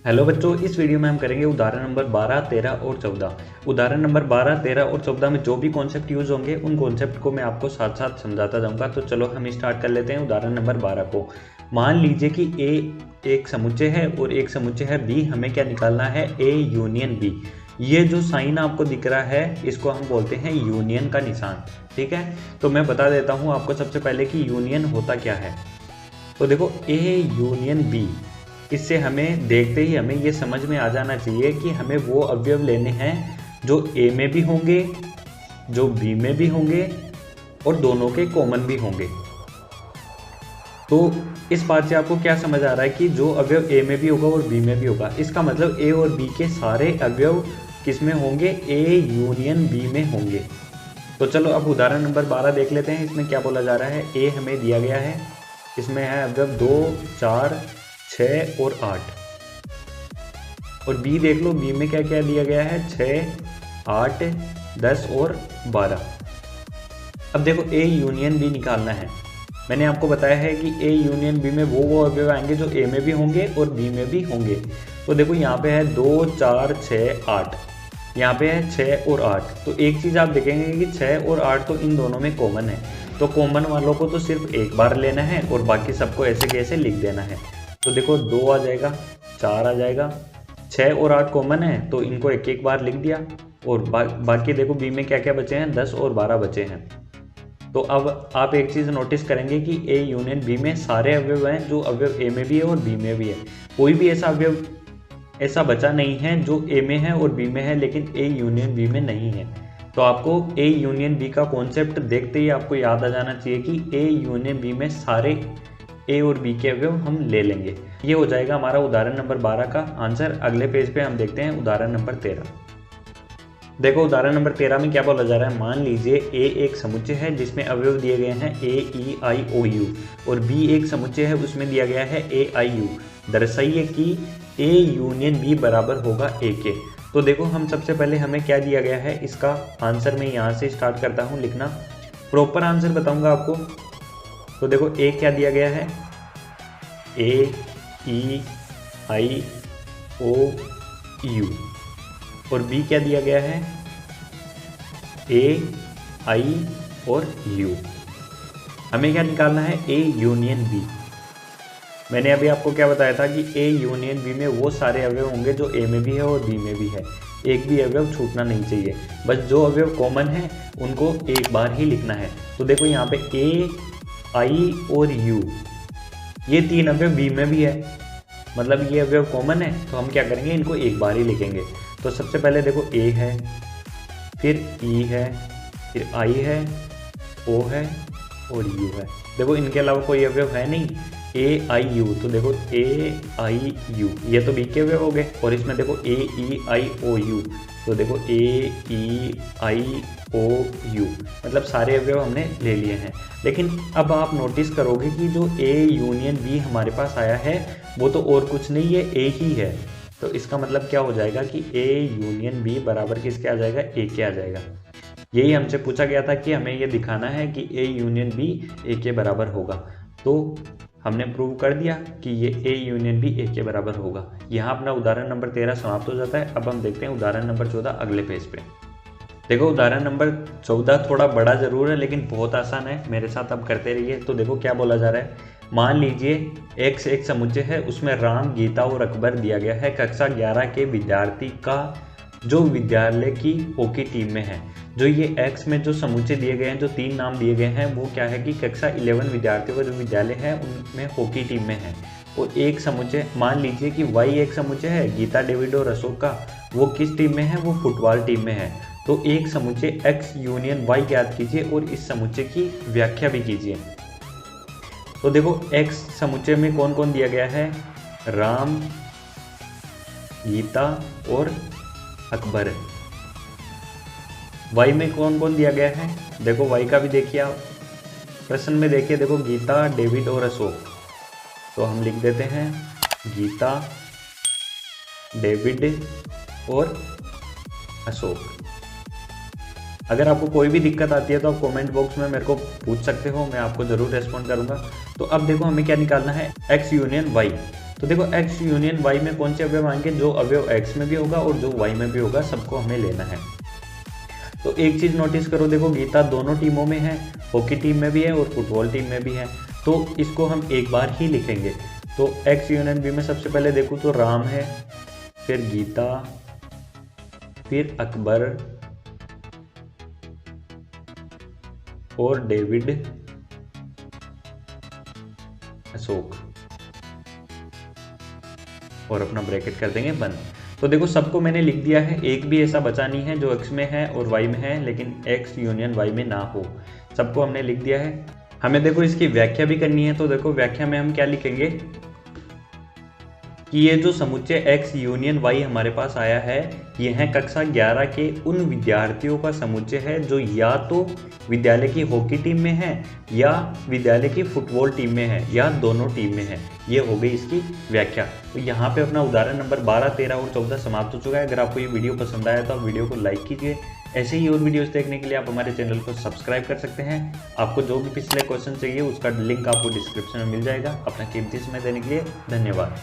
Hello बच्चों, इस video में हम करेंगे उदाहरण नंबर 12, 13 और 14। उदाहरण नंबर 12, 13 और 14 में जो भी कॉन्सेप्ट यूज होंगे उन कॉन्सेप्ट को मैं आपको साथ साथ समझाता जाऊंगा। तो चलो हम स्टार्ट कर लेते हैं उदाहरण नंबर 12 को। मान लीजिए कि ए एक समुच्चय है और एक समुच्चय है बी। हमें क्या निकालना है? A union B. ये जो साइन आपको दिख रहा है इसको हम बोलते हैं यूनियन का निशान। ठीक है, तो मैं बता देता हूँ आपको सबसे पहले कि यूनियन होता क्या है। तो देखो, ए यूनियन बी, इससे हमें देखते ही हमें ये समझ में आ जाना चाहिए कि हमें वो अवयव लेने हैं जो ए में भी होंगे, जो बी में भी होंगे और दोनों के कॉमन भी होंगे। तो इस बात से आपको क्या समझ आ रहा है कि जो अवयव ए में भी होगा और बी में भी होगा, इसका मतलब ए और बी के सारे अवयव किस में होंगे? ए यूनियन बी में होंगे। तो चलो अब उदाहरण नंबर 12 देख लेते हैं। इसमें क्या बोला जा रहा है? ए हमें दिया गया है, इसमें है अवयव 2, 4, 6 और 8। और बी देख लो, बी में क्या क्या दिया गया है? 6, 8, 10 और 12। अब देखो, ए यूनियन बी निकालना है। मैंने आपको बताया है कि ए यूनियन बी में वो अवयव आएंगे जो ए में भी होंगे और बी में भी होंगे। तो देखो यहाँ पे है 2, 4, 6, 8, यहाँ पे है 6 और 8। तो एक चीज़ आप देखेंगे कि 6 और 8 तो इन दोनों में कॉमन है। तो कॉमन वालों को तो सिर्फ एक बार लेना है और बाकी सबको ऐसे कैसे लिख देना है। तो देखो 2 आ जाएगा, 4 आ जाएगा, 6 और 8 कॉमन है तो इनको एक एक बार लिख दिया। और बाकी देखो बी में क्या क्या बचे हैं? 10 और 12 बचे हैं। तो अब आप एक चीज़ नोटिस करेंगे कि ए यूनियन बी में सारे अवयव हैं जो अवयव ए में भी है और बी में भी है। कोई भी ऐसा अवयव ऐसा बचा नहीं है जो ए में है और बी में है लेकिन ए यूनियन बी में नहीं है। तो आपको ए यूनियन बी का कॉन्सेप्ट देखते ही आपको याद आ जाना चाहिए कि ए यूनियन बी में सारे ए और बी के अवयव हम ले लेंगे। ये हो जाएगा हमारा उदाहरण नंबर 12 का आंसर। अगले पेज पे हम देखते हैं उदाहरण नंबर 13। देखो उदाहरण नंबर 13 में क्या बोला जा रहा है? मान लीजिए ए एक समुच्चय है जिसमें अवयव दिए गए हैं ए, ई, आई, ओ, यू और बी एक समुच्चय है उसमें दिया गया है ए, आई, यू। दर्शाइए कि ए यूनियन बी बराबर होगा ए के। तो देखो, हम सबसे पहले हमें क्या दिया गया है इसका आंसर मैं यहाँ से स्टार्ट करता हूँ लिखना। प्रॉपर आंसर बताऊँगा आपको। तो देखो ए क्या दिया गया है? ए, ई, आई, ओ, यू। और बी क्या दिया गया है? ए, आई और यू। हमें क्या निकालना है? A union B. मैंने अभी आपको क्या बताया था कि ए यूनियन बी में वो सारे अवयव होंगे जो ए में भी है और बी में भी है। एक भी अवयव छूटना नहीं चाहिए। बस जो अवयव कॉमन है उनको एक बार ही लिखना है। तो देखो यहाँ पे ए, आई और यू, ये तीन अवयव बी में भी है, मतलब ये अवयव कॉमन है। तो हम क्या करेंगे? इनको एक बार ही लिखेंगे। तो सबसे पहले देखो ए है, फिर ई है, फिर आई है, ओ है और यू है। देखो इनके अलावा कोई अवयव है नहीं, ए, आई, यू। तो देखो ए, आई, यू, ये तो बी के अवयव हो गए। और इसमें देखो ए, ई, आई, ओ, यू। तो देखो ए, ई, आई, ओ, यू, मतलब सारे अवयव हमने ले लिए हैं। लेकिन अब आप नोटिस करोगे कि जो ए यूनियन बी हमारे पास आया है वो तो और कुछ नहीं है, ए ही है। तो इसका मतलब क्या हो जाएगा कि ए यूनियन बी बराबर किसके आ जाएगा? ए के आ जाएगा। यही हमसे पूछा गया था कि हमें ये दिखाना है कि ए यूनियन बी ए के बराबर होगा। तो हमने प्रूव कर दिया कि ये ए यूनियन बी ए के बराबर होगा। यहाँ अपना उदाहरण नंबर 13 समाप्त हो जाता है। अब हम देखते हैं उदाहरण नंबर 14 अगले पेज पे। देखो उदाहरण नंबर 14 थोड़ा बड़ा ज़रूर है लेकिन बहुत आसान है, मेरे साथ अब करते रहिए। तो देखो क्या बोला जा रहा है। मान लीजिए एक्स एक समुच्चय है, उसमें राम, गीता और अकबर दिया गया है। कक्षा 11 के विद्यार्थी का जो विद्यालय की हॉकी टीम में है। जो ये एक्स में जो समुच्चय दिए गए हैं, जो 3 नाम दिए गए हैं, वो क्या है कि कक्षा 11 विद्यार्थियों का जो विद्यालय है उनमें हॉकी टीम में है। और एक समुच्चय मान लीजिए कि वाई एक समुच्चय है, गीता, डेविड और अशोक का, वो किस टीम में है? वो फुटबॉल टीम में है। तो एक समुच्चय एक्स यूनियन वाई ज्ञात कीजिए और इस समुच्चय की व्याख्या भी कीजिए। तो देखो एक्स समुच्चय में कौन कौन दिया गया है? राम, गीता और अकबर। वाई में कौन कौन दिया गया है? देखो वाई का भी देखिए आप प्रश्न में देखिए। देखो गीता, डेविड और अशोक। तो हम लिख देते हैं गीता, डेविड और अशोक। अगर आपको कोई भी दिक्कत आती है तो आप कमेंट बॉक्स में मेरे को पूछ सकते हो, मैं आपको ज़रूर रेस्पॉन्ड करूंगा। तो अब देखो हमें क्या निकालना है? X union Y. तो देखो x यूनियन y में कौन से अवयव आएंगे, जो अवयव x में भी होगा और जो y में भी होगा, सबको हमें लेना है। तो एक चीज़ नोटिस करो, देखो गीता दोनों टीमों में है, हॉकी टीम में भी है और फुटबॉल टीम में भी है, तो इसको हम एक बार ही लिखेंगे। तो x यूनियन b में सबसे पहले देखो तो राम है, फिर गीता, फिर अकबर और डेविड, अशोक, और अपना ब्रैकेट कर देंगे बंद। तो देखो सबको मैंने लिख दिया है, एक भी ऐसा बचा नहीं है जो x में है और y में है लेकिन x यूनियन y में ना हो, सबको हमने लिख दिया है। हमें देखो इसकी व्याख्या भी करनी है, तो देखो व्याख्या में हम क्या लिखेंगे कि ये जो समुच्चय x यूनियन y हमारे पास आया है, यह कक्षा 11 के उन विद्यार्थियों का समुच्चय है जो या तो विद्यालय की हॉकी टीम में है या विद्यालय की फुटबॉल टीम में है या दोनों टीम में है। ये हो गई इसकी व्याख्या। तो यहाँ पे अपना उदाहरण नंबर 12, 13 और 14 समाप्त हो चुका है। अगर आपको ये वीडियो पसंद आया तो आप वीडियो को लाइक कीजिए। ऐसे ही और वीडियोस देखने के लिए आप हमारे चैनल को सब्सक्राइब कर सकते हैं। आपको जो भी पिछले क्वेश्चन चाहिए उसका लिंक आपको डिस्क्रिप्शन में मिल जाएगा। अपना कीमती समय देने के लिए धन्यवाद।